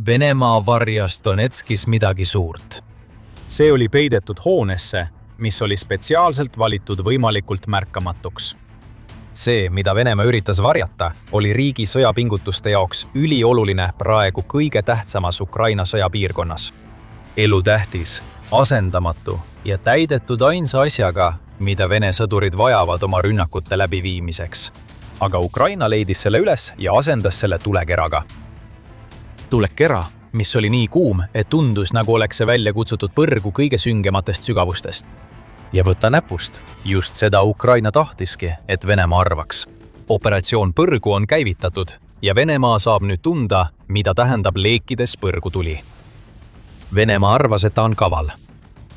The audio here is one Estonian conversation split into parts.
Venemaa varjas Donetskis midagi suurt. See oli peidetud hoonesse, mis oli spetsiaalselt valitud võimalikult märkamatuks. See, mida Venemaa üritas varjata, oli riigi sõjapingutuste jaoks ülioluline praegu kõige tähtsamas Ukraina sõjapiirkonnas. Elutähtis, asendamatu ja täidetud ainsa asjaga, mida Vene sõdurid vajavad oma rünnakute läbiviimiseks. Aga Ukraina leidis selle üles ja asendas selle tulekeraga. Tulekera, mis oli nii kuum, et tundus, nagu oleks see välja kutsutud põrgu kõige süngematest sügavustest. Ja võtta näpust, just seda Ukraina tahtiski, et Venemaa arvaks. Operatsioon põrgu on käivitatud ja Venemaa saab nüüd tunda, mida tähendab leekides põrgu tuli. Venemaa arvas, et ta on kaval.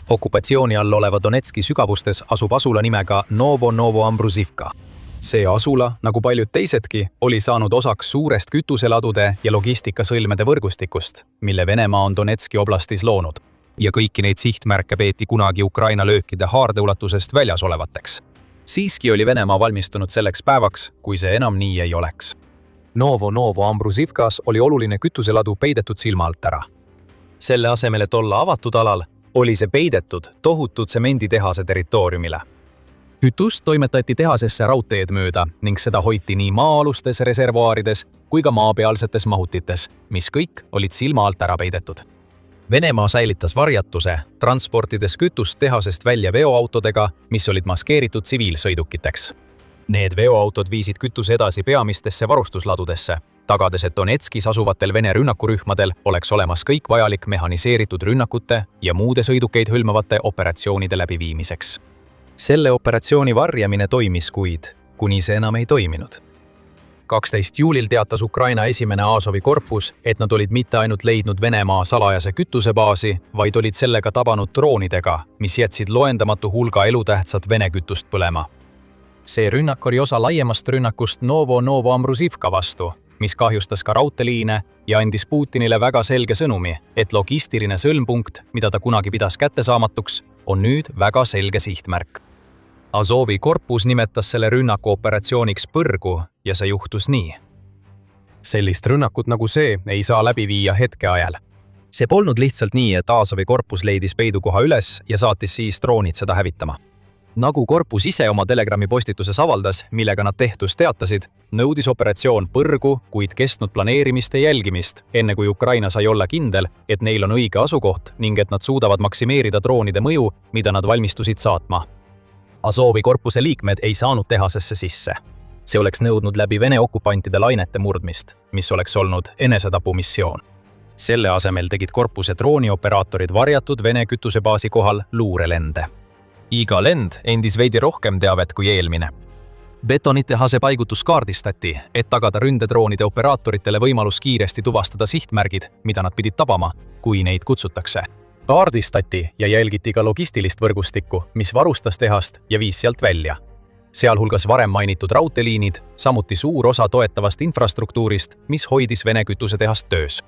Okupatsiooni all oleva Donetski sügavustes asub asula nimega Novo-Ambruzivka. See asula, nagu paljud teisedki, oli saanud osaks suurest kütuseladude ja logistikasõlmede võrgustikust, mille Venemaa on Donetski oblastis loonud. Ja kõiki neid sihtmärke peeti kunagi Ukraina löökide haardeulatusest väljas olevateks. Siiski oli Venemaa valmistunud selleks päevaks, kui see enam nii ei oleks. Novo-Ambruzivkas oli oluline kütuseladu peidetud silma alt ära. Selle asemel, et olla avatud alal, oli see peidetud tohutu tsemenditehase territooriumile. Kütust toimetati tehasesse raudteed mööda ning seda hoiti nii maa-alustes reservuaarides kui ka maapealsetes mahutites, mis kõik olid silma alt ära peidetud. Venemaa säilitas varjatuse, transportides kütust tehasest välja veoautodega, mis olid maskeeritud tsiviilsõidukiteks. Need veoautod viisid kütuse edasi peamistesse varustusladudesse, tagades, et Donetskis asuvatel Vene rünnakurühmadel oleks olemas kõik vajalik mehhaniseeritud rünnakute ja muude sõidukeid hõlmavate operatsioonide läbiviimiseks. Selle operatsiooni varjamine toimis kuid, kuni see enam ei toiminud. 12. juulil teatas Ukraina esimene Azovi korpus, et nad olid mitte ainult leidnud Venemaa salajase kütusebaasi, vaid olid sellega tabanud droonidega, mis jätsid loendamatu hulga elutähtsat Vene kütust põlema. See rünnak oli osa laiemast rünnakust Novo-Ambruzivka vastu, mis kahjustas ka raudteeliine ja andis Putinile väga selge sõnumi, et logistiline sõlmpunkt, mida ta kunagi pidas kättesaamatuks, on nüüd väga selge sihtmärk. Azovi korpus nimetas selle rünnaku operatsiooniks põrgu ja see juhtus nii. Sellist rünnakut nagu see ei saa läbi viia hetke ajal. See polnud lihtsalt nii, et Azovi korpus leidis peidukoha üles ja saatis siis droonid seda hävitama. Nagu korpus ise oma Telegrami postituses avaldas, millega nad tehtust teatasid, nõudis operatsioon põrgu, kuid kestnud planeerimist ja jälgimist, enne kui Ukraina sai olla kindel, et neil on õige asukoht ning et nad suudavad maksimeerida droonide mõju, mida nad valmistusid saatma. Azovi korpuse liikmed ei saanud tehasesse sisse. See oleks nõudnud läbi Vene okupantide lainete murdmist, mis oleks olnud enesetapumissioon. Selle asemel tegid korpuse droonioperaatorid varjatud Vene kütusebaasi kohal luurelende. Iga lend endis veidi rohkem teavet kui eelmine. Betonitehase paigutus kaardistati, et tagada ründedroonide operaatoritele võimalus kiiresti tuvastada sihtmärgid, mida nad pidid tabama, kui neid kutsutakse. Kaardistati ja jälgiti ka logistilist võrgustikku, mis varustas tehast ja viis sealt välja. Sealhulgas varem mainitud raudteeliinid, samuti suur osa toetavast infrastruktuurist, mis hoidis Vene kütusetehast töös.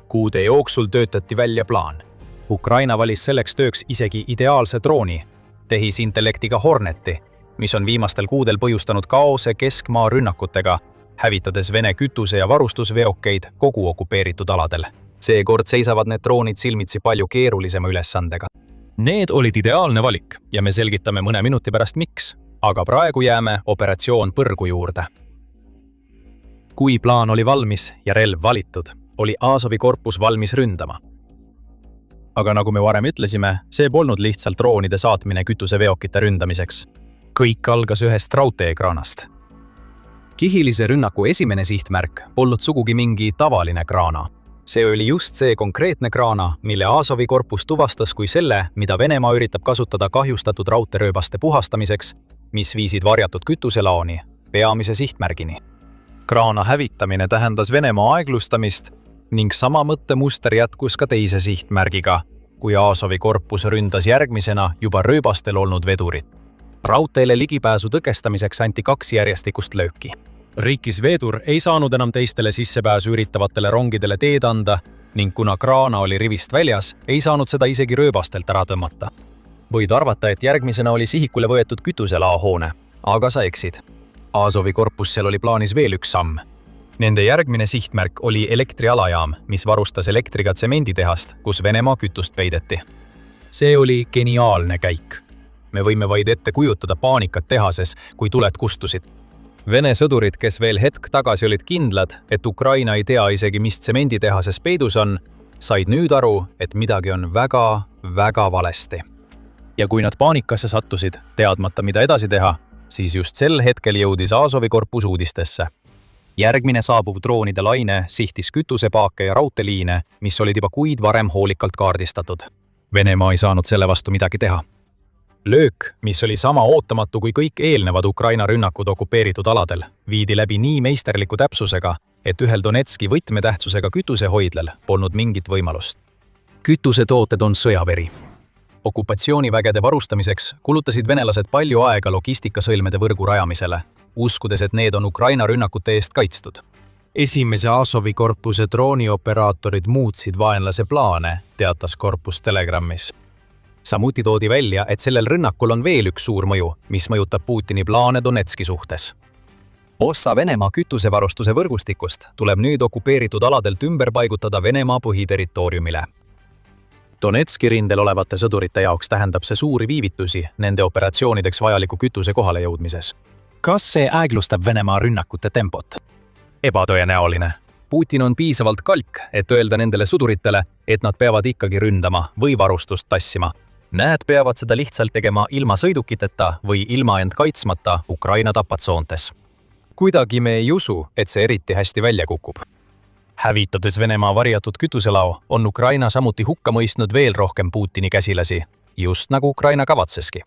Kuude jooksul töötati välja plaan. Ukraina valis selleks tööks isegi ideaalse drooni, tehisintellektiga Horneti, mis on viimastel kuudel põhjustanud kaose keskmaa rünnakutega, hävitades Vene kütuse- ja varustusveokeid kogu okupeeritud aladel. Seekord seisavad need droonid silmitsi palju keerulisema ülesandega. Need olid ideaalne valik ja me selgitame mõne minuti pärast miks, aga praegu jääme operatsioon põrgu juurde. Kui plaan oli valmis ja relv valitud, oli Azovi korpus valmis ründama. Aga nagu me varem ütlesime, see polnud lihtsalt droonide saatmine kütuseveokite ründamiseks. Kõik algas ühest raudteekraanast. Kihilise rünnaku esimene sihtmärk polnud sugugi mingi tavaline kraana. See oli just see konkreetne kraana, mille Azovi korpus tuvastas kui selle, mida Venemaa üritab kasutada kahjustatud raudteerööbaste puhastamiseks, mis viisid varjatud kütuselaoni peamise sihtmärgini. Kraana hävitamine tähendas Venemaa aeglustamist ning sama mõttemuster jätkus ka teise sihtmärgiga, kui Azovi korpus ründas järgmisena juba rööbastel olnud vedurit. Raudteele ligipääsu tõkestamiseks anti 2 järjestikust lööki. Rikkis vedur ei saanud enam teistele sissepääsu üritavatele rongidele teed anda ning kuna kraana oli rivist väljas, ei saanud seda isegi rööbastelt ära tõmmata. Võid arvata, et järgmisena oli sihikule võetud kütuselaahoone, aga sa eksid. Azovi korpussel oli plaanis veel üks samm. Nende järgmine sihtmärk oli elektrialajaam, mis varustas elektriga tsemenditehast, kus Venemaa kütust peideti. See oli geniaalne käik. Me võime vaid ette kujutada paanikat tehases, kui tuled kustusid. Vene sõdurid, kes veel hetk tagasi olid kindlad, et Ukraina ei tea isegi, mis tsemenditehases peidus on, said nüüd aru, et midagi on väga valesti. Ja kui nad paanikasse sattusid, teadmata mida edasi teha, siis just sel hetkel jõudis Azovi korpus uudistesse. Järgmine saabuv droonide laine sihtis kütusepaake ja raudteeliine, mis olid juba kuid varem hoolikalt kaardistatud. Venemaa ei saanud selle vastu midagi teha. Löök, mis oli sama ootamatu kui kõik eelnevad Ukraina rünnakud okupeeritud aladel, viidi läbi nii meisterliku täpsusega, et ühel Donetski võtmetähtsusega kütusehoidlal polnud mingit võimalust. Kütusetooted on sõjaveri. Okupatsioonivägede varustamiseks kulutasid venelased palju aega logistikasõlmede võrgu rajamisele, uskudes, et need on Ukraina rünnakute eest kaitstud. Esimese Azovi korpuse droonioperaatorid muutsid vaenlase plaane, teatas korpus Telegrammis. Samuti toodi välja, et sellel rünnakul on veel üks suur mõju, mis mõjutab Putini plaane Donetski suhtes. Osa Venemaa kütusevarustuse võrgustikust tuleb nüüd okupeeritud aladelt ümber paigutada Venemaa põhiterritooriumile. Donetski rindel olevate sõdurite jaoks tähendab see suuri viivitusi nende operatsioonideks vajaliku kütuse kohale jõudmises. Kas see aeglustab Venemaa rünnakute tempot? Ebatõenäoline. Putin on piisavalt kalk, et öelda nendele sõduritele, et nad peavad ikkagi ründama või varustust tassima. Näed peavad seda lihtsalt tegema ilma sõidukiteta või ilma end kaitsmata Ukraina tapatsoontes. Kuidagi me ei usu, et see eriti hästi välja kukub. Hävitades Venemaa varjatud kütuselao, on Ukraina samuti hukka mõistnud veel rohkem Putini käsilasi, just nagu Ukraina kavatseski.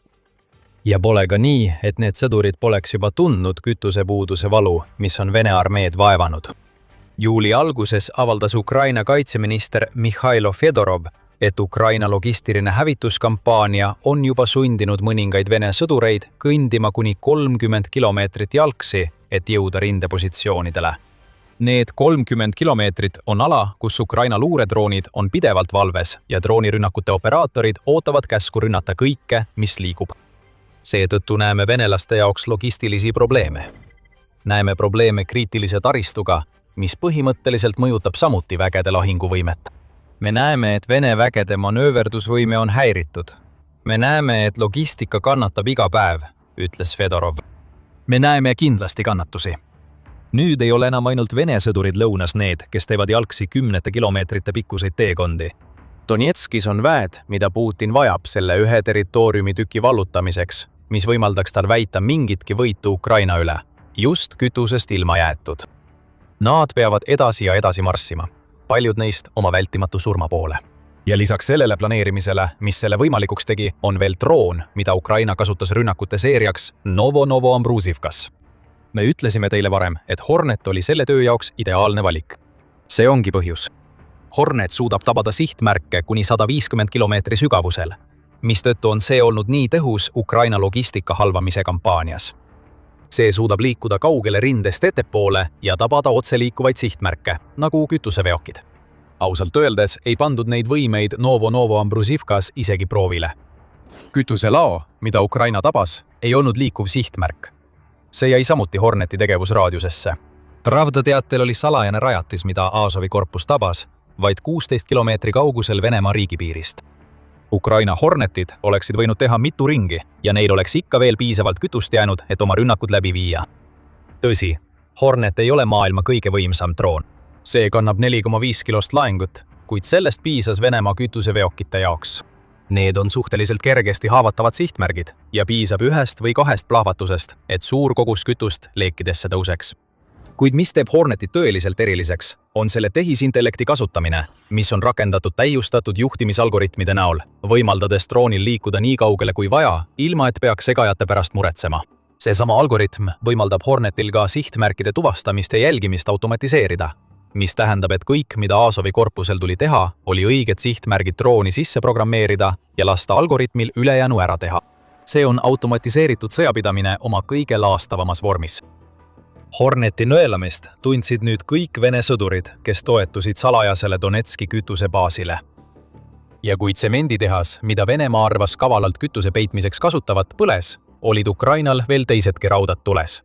Ja pole ka nii, et need sõdurid poleks juba tundnud kütusepuuduse valu, mis on Vene armeed vaevanud. Juuli alguses avaldas Ukraina kaitseminister Mihhailo Fedorov, et Ukraina logistiline hävituskampaania on juba sundinud mõningaid Vene sõdureid kõndima kuni 30 kilomeetrit jalgsi, et jõuda rindepositsioonidele. Need 30 kilomeetrit on ala, kus Ukraina luuredroonid on pidevalt valves ja droonirünnakute operaatorid ootavad käsku rünnata kõike, mis liigub. Seetõttu näeme venelaste jaoks logistilisi probleeme. Näeme probleeme kriitilise taristuga, mis põhimõtteliselt mõjutab samuti vägede lahinguvõimet. Me näeme, et Vene vägede manööverdusvõime on häiritud. Me näeme, et logistika kannatab iga päev, ütles Fedorov. Me näeme kindlasti kannatusi. Nüüd ei ole enam ainult Vene sõdurid lõunas need, kes teevad jalgsi 10 kilomeetrite pikkuseid teekondi. Donetskis on väed, mida Putin vajab selle ühe territooriumi tüki vallutamiseks, mis võimaldaks tal väita mingitki võitu Ukraina üle, just kütusest ilma jäetud. Nad peavad edasi ja edasi marssima, paljud neist oma vältimatu surma poole. Ja lisaks sellele planeerimisele, mis selle võimalikuks tegi, on veel droon, mida Ukraina kasutas rünnakute seeriaks Novo-Ambruzivkas. Me ütlesime teile varem, et Hornet oli selle töö jaoks ideaalne valik. See ongi põhjus. Hornet suudab tabada sihtmärke kuni 150 kilomeetri sügavusel, mistõttu on see olnud nii tõhus Ukraina logistika halvamise kampaanias. See suudab liikuda kaugele rindest ettepoole ja tabada otseliikuvaid sihtmärke, nagu kütuseveokid. Ausalt öeldes ei pandud neid võimeid Novo-Ambruzivkas isegi proovile. Kütuselao, mida Ukraina tabas, ei olnud liikuv sihtmärk. See jäi samuti Horneti tegevusraadiusesse. Pravda teatel oli salajane rajatis, mida Azovi korpus tabas, vaid 16 kilomeetri kaugusel Venemaa riigipiirist. Ukraina Hornetid oleksid võinud teha mitu ringi ja neil oleks ikka veel piisavalt kütust jäänud, et oma rünnakud läbi viia. Tõsi, Hornet ei ole maailma kõige võimsam droon. See kannab 4,5 kilost laengut, kuid sellest piisas Venemaa kütuseveokite jaoks. Need on suhteliselt kergesti haavatavad sihtmärgid ja piisab 1 või 2 plahvatusest, et suur kogus kütust leekidesse tõuseks. Kuid mis teeb Hornetit tõeliselt eriliseks, on selle tehisintellekti kasutamine, mis on rakendatud täiustatud juhtimisalgoritmide näol, võimaldades droonil liikuda nii kaugele kui vaja, ilma et peaks segajate pärast muretsema. Seesama algoritm võimaldab Hornetil ka sihtmärkide tuvastamist ja jälgimist automatiseerida, mis tähendab, et kõik, mida Azovi korpusel tuli teha, oli õiged sihtmärgid drooni sisse programmeerida ja lasta algoritmil ülejäänu ära teha. See on automatiseeritud sõjapidamine oma kõige laastavamas vormis. Horneti nõelamist tundsid nüüd kõik Vene sõdurid, kes toetusid salajasele Donetski kütusebaasile. Ja kui tsemenditehas, mida Venemaa arvas kavalalt kütuse peitmiseks kasutavat, põles, olid Ukrainal veel teisedki raudad tules.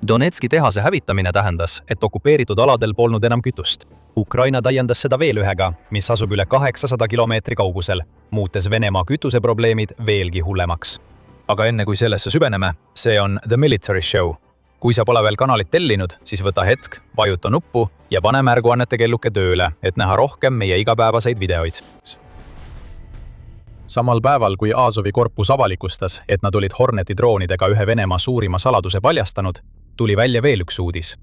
Donetski tehase hävitamine tähendas, et okupeeritud aladel polnud enam kütust. Ukraina täiendas seda veel ühega, mis asub üle 800 kilomeetri kaugusel, muutes Venemaa kütuseprobleemid veelgi hullemaks. Aga enne kui sellesse süveneme, see on The Military Show. Kui sa pole veel kanalit tellinud, siis võta hetk, vajuta nuppu ja pane märguannete kelluke tööle, et näha rohkem meie igapäevaseid videoid. Samal päeval, kui Azovi korpus avalikustas, et nad olid Horneti droonidega ühe Venemaa suurima saladuse paljastanud, tuli välja veel üks uudis.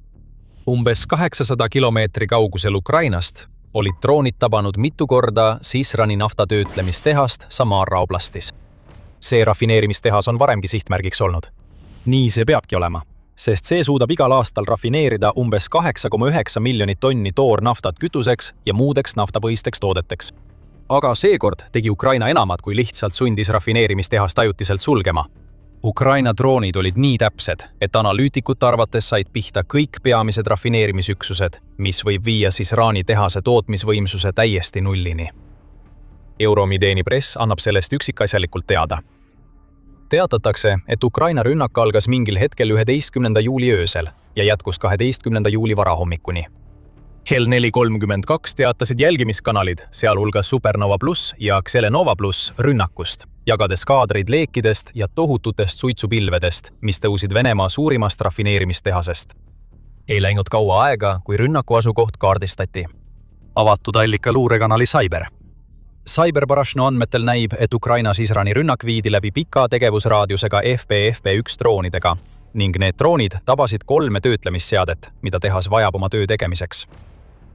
Umbes 800 kilomeetri kaugusel Ukrainast olid droonid tabanud mitu korda Sisrani naftatöötlemistehast Samara oblastis. See rafineerimistehas on varemgi sihtmärgiks olnud. Nii see peabki olema, sest see suudab igal aastal rafineerida umbes 8,9 miljonit tonni toornaftat kütuseks ja muudeks naftapõhisteks toodeteks. Aga seekord tegi Ukraina enamat, kui lihtsalt sundis rafineerimistehast ajutiselt sulgema. Ukraina droonid olid nii täpsed, et analüütikute arvates said pihta kõik peamised rafineerimisüksused, mis võib viia Sisrani tehase tootmisvõimsuse täiesti nullini. Euromideeni press annab sellest üksikasjalikult teada. Teatatakse, et Ukraina rünnak algas mingil hetkel 11. juuli öösel ja jätkus 12. juuli varahommikuni. Kell 4.32 teatasid jälgimiskanalid, sealhulgas Supernova Plus ja Xelenova Plus rünnakust, jagades kaadreid leekidest ja tohututest suitsupilvedest, mis tõusid Venemaa suurimast rafineerimistehasest. Ei läinud kaua aega, kui rünnaku asukoht kaardistati. Avatud allika luurekanali Cyber. Cyber Barashno andmetel näib, et Ukraina Sisrani rünnak viidi läbi pika tegevusraadiusega FPFP-1 droonidega ning need droonid tabasid 3 töötlemisseadet, mida tehas vajab oma töö tegemiseks.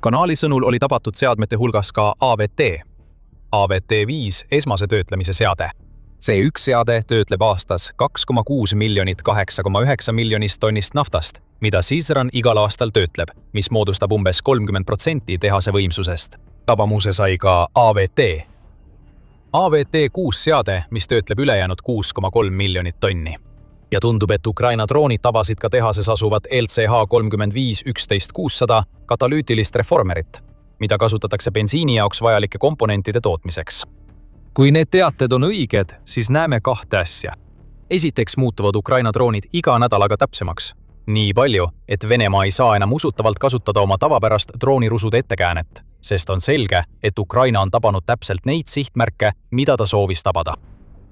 Kanali sõnul oli tabatud seadmete hulgas ka AVT-5 esmase töötlemise seade. See üks seade töötleb aastas 2,6 miljonit 8,9 miljonist tonnist naftast, mida Sisran igal aastal töötleb, mis moodustab umbes 30% tehase võimsusest. Tabamuse sai ka AVT-6 seade, mis töötleb ülejäänud 6,3 miljonit tonni. Ja tundub, et Ukraina droonid tabasid ka tehases asuvat LCH-35-11-600 katalüütilist reformerit, mida kasutatakse bensiini jaoks vajalike komponentide tootmiseks. Kui need teated on õiged, siis näeme 2 asja. Esiteks muutuvad Ukraina droonid iga nädalaga täpsemaks. Nii palju, et Venemaa ei saa enam usutavalt kasutada oma tavapärast droonirusude ettekäänet, sest on selge, et Ukraina on tabanud täpselt neid sihtmärke, mida ta soovis tabada.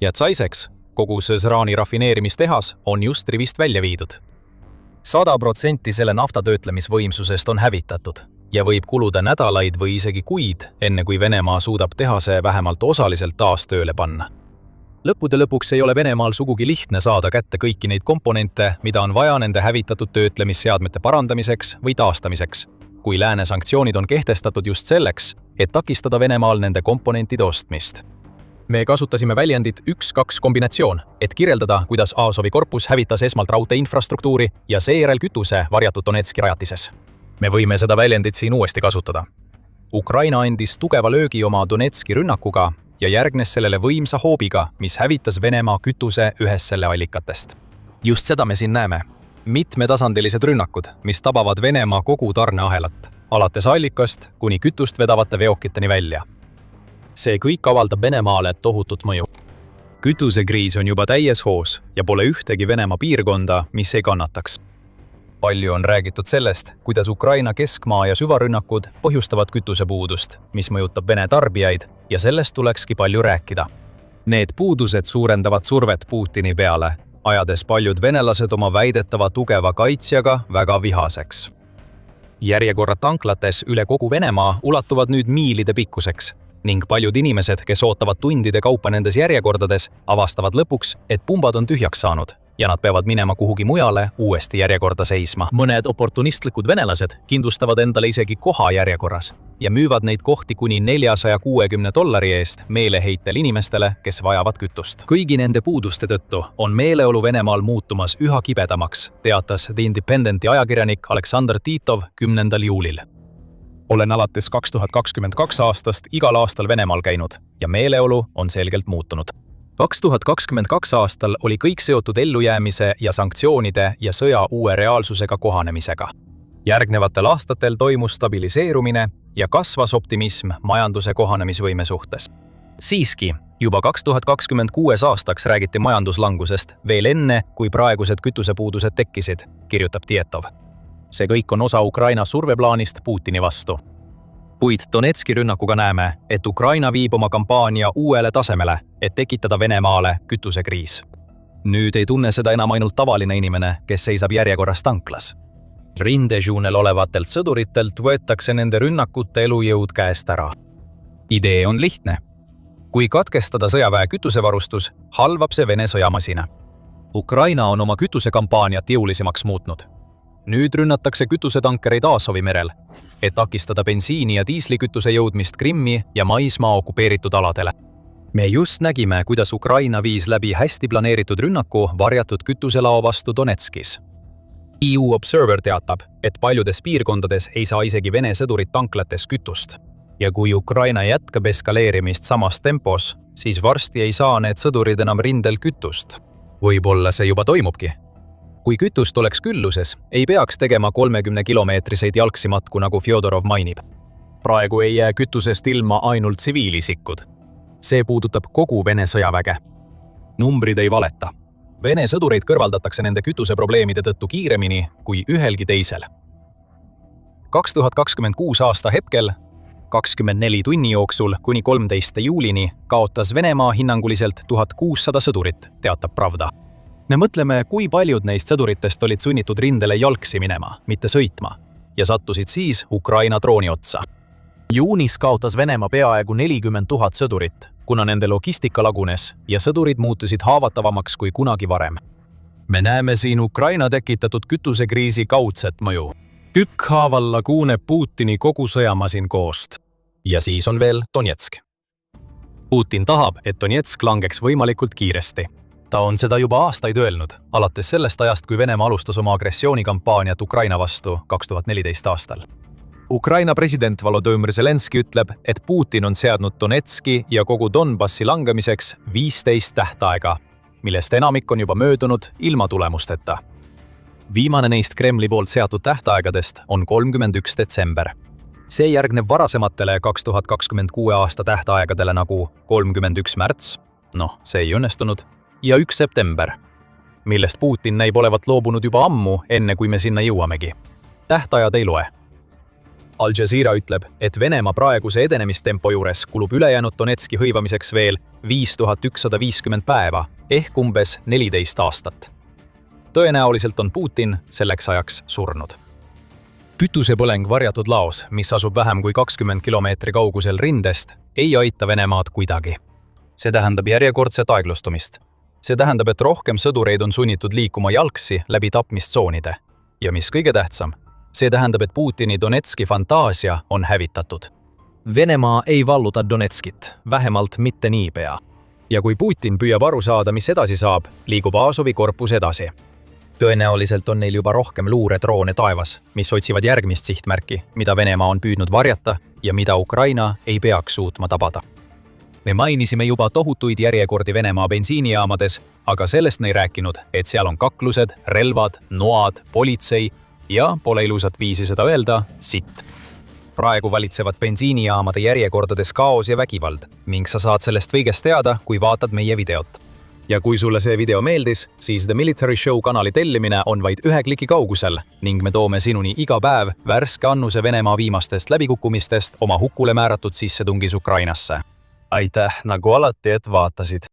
Ja teiseks, kogu Sisrani rafineerimistehas on just rivist välja viidud. 100% selle naftatöötlemisvõimsusest on hävitatud ja võib kuluda nädalaid või isegi kuid, enne kui Venemaa suudab tehase vähemalt osaliselt taas tööle panna. Lõppude lõpuks ei ole Venemaal sugugi lihtne saada kätte kõiki neid komponente, mida on vaja nende hävitatud töötlemisseadmete parandamiseks või taastamiseks, kui lääne sanktsioonid on kehtestatud just selleks, et takistada Venemaal nende komponentide ostmist. Me kasutasime väljendit 1-2 kombinatsioon, et kirjeldada, kuidas Azovi korpus hävitas esmalt raudtee infrastruktuuri ja seejärel kütuse varjatud Donetski rajatises. Me võime seda väljendit siin uuesti kasutada. Ukraina andis tugeva löögi oma Donetski rünnakuga ja järgnes sellele võimsa hoobiga, mis hävitas Venemaa kütuse ühes selle allikatest. Just seda me siin näeme. Mitmetasandilised rünnakud, mis tabavad Venemaa kogu tarneahelat, alates allikast kuni kütust vedavate veokiteni välja. See kõik avaldab Venemaale tohutut mõju. Kütusekriis on juba täies hoos ja pole ühtegi Venemaa piirkonda, mis ei kannataks. Palju on räägitud sellest, kuidas Ukraina keskmaa- ja süvarünnakud põhjustavad kütusepuudust, mis mõjutab Vene tarbijaid ja sellest tulekski palju rääkida. Need puudused suurendavad survet Putini peale, ajades paljud venelased oma väidetava tugeva kaitsjaga väga vihaseks. Järjekorrad tanklates üle kogu Venemaa ulatuvad nüüd miilide pikkuseks ning paljud inimesed, kes ootavad tundide kaupa nendes järjekordades, avastavad lõpuks, et pumbad on tühjaks saanud ja nad peavad minema kuhugi mujale uuesti järjekorda seisma. Mõned oportunistlikud venelased kindlustavad endale isegi koha järjekorras ja müüvad neid kohti kuni $460 eest meeleheitel inimestele, kes vajavad kütust. Kõigi nende puuduste tõttu on meeleolu Venemaal muutumas üha kibedamaks, teatas The Independenti ajakirjanik Aleksandr Titov 10. juulil. Olen alates 2022 aastast igal aastal Venemaal käinud ja meeleolu on selgelt muutunud. 2022 aastal oli kõik seotud ellujäämise ja sanktsioonide ja sõja uue reaalsusega kohanemisega. Järgnevatel aastatel toimus stabiliseerumine ja kasvas optimism majanduse kohanemisvõime suhtes. Siiski, juba 2026 aastaks räägiti majanduslangusest veel enne, kui praegused kütusepuudused tekkisid, kirjutab Tietov. See kõik on osa Ukraina surveplaanist Putini vastu. Kuid Donetski rünnakuga näeme, et Ukraina viib oma kampaania uuele tasemele, et tekitada Venemaale kütusekriis. Nüüd ei tunne seda enam ainult tavaline inimene, kes seisab järjekorras tanklas. Rindejoonel olevatelt sõduritelt võetakse nende rünnakute elujõud käest ära. Idee on lihtne. Kui katkestada sõjaväe kütusevarustus, halvab see Vene sõjamasina. Ukraina on oma kütusekampaaniat jõulisemaks muutnud. Nüüd rünnatakse kütusetankereid Aasovi merel, et takistada bensiini ja diislikütuse jõudmist Krimmi ja maismaa okupeeritud aladele. Me just nägime, kuidas Ukraina viis läbi hästi planeeritud rünnaku varjatud kütuselao vastu Donetskis. EU Observer teatab, et paljudes piirkondades ei saa isegi Vene sõdurid tanklates kütust. Ja kui Ukraina jätkab eskaleerimist samas tempos, siis varsti ei saa need sõdurid enam rindel kütust. Võib-olla see juba toimubki. Kui kütust oleks külluses, ei peaks tegema 30-kilomeetriseid jalgsimatku, nagu Fjodorov mainib. Praegu ei jää kütusest ilma ainult tsiviilisikud. See puudutab kogu Vene sõjaväge. Numbrid ei valeta. Vene sõdureid kõrvaldatakse nende kütuseprobleemide tõttu kiiremini kui ühelgi teisel. 2026 aasta hetkel, 24 tunni jooksul kuni 13. juulini kaotas Venemaa hinnanguliselt 1600 sõdurit, teatab Pravda. Me mõtleme, kui paljud neist sõduritest olid sunnitud rindele jalgsi minema, mitte sõitma, ja sattusid siis Ukraina drooni otsa. Juunis kaotas Venemaa peaaegu 40 000 sõdurit, kuna nende logistika lagunes ja sõdurid muutusid haavatavamaks kui kunagi varem. Me näeme siin Ukraina tekitatud kütusekriisi kaudset mõju. Tükkhaaval laguneb Putini kogu sõjamasin koost. Ja siis on veel Donetsk. Putin tahab, et Donetsk langeks võimalikult kiiresti. Ta on seda juba aastaid öelnud, alates sellest ajast, kui Venemaa alustas oma agressioonikampaaniat Ukraina vastu 2014 aastal. Ukraina president Volodõmõr Zelenski ütleb, et Putin on seadnud Donetski ja kogu Donbassi langemiseks 15 tähtaega, millest enamik on juba möödunud ilma tulemusteta. Viimane neist Kremli poolt seatud tähtaegadest on 31. detsember. See järgneb varasematele 2026 aasta tähtaegadele nagu 31. märts, see ei õnnestunud, ja 1. september, millest Putin näib olevat loobunud juba ammu, enne kui me sinna jõuamegi. Tähtajad ei loe. Al Jazeera ütleb, et Venemaa praeguse edenemistempo juures kulub ülejäänud Donetski hõivamiseks veel 5150 päeva ehk umbes 14 aastat. Tõenäoliselt on Putin selleks ajaks surnud. Kütusepõleng varjatud laos, mis asub vähem kui 20 kilomeetri kaugusel rindest, ei aita Venemaad kuidagi. See tähendab järjekordset aeglustumist. See tähendab, et rohkem sõdureid on sunnitud liikuma jalgsi läbi tapmistsoonide. Ja mis kõige tähtsam, see tähendab, et Putini Donetski fantaasia on hävitatud. Venemaa ei valluta Donetskit, vähemalt mitte niipea. Ja kui Putin püüab aru saada, mis edasi saab, liigub Aasovi korpus edasi. Tõenäoliselt on neil juba rohkem luuredroone taevas, mis otsivad järgmist sihtmärki, mida Venemaa on püüdnud varjata ja mida Ukraina ei peaks suutma tabada. Me mainisime juba tohutuid järjekordi Venemaa bensiinijaamades, aga sellest me ei rääkinud, et seal on kaklused, relvad, noad, politsei ja, pole ilusat viisi seda öelda, sitt. Praegu valitsevad bensiinijaamade järjekordades kaos ja vägivald ning sa saad sellest kõigest teada, kui vaatad meie videot. Ja kui sulle see video meeldis, siis The Military Show kanali tellimine on vaid 1 kliki kaugusel ning me toome sinuni iga päev värske annuse Venemaa viimastest läbikukkumistest oma hukule määratud sissetungis Ukrainasse. Aitäh nagu alati, et vaatasid!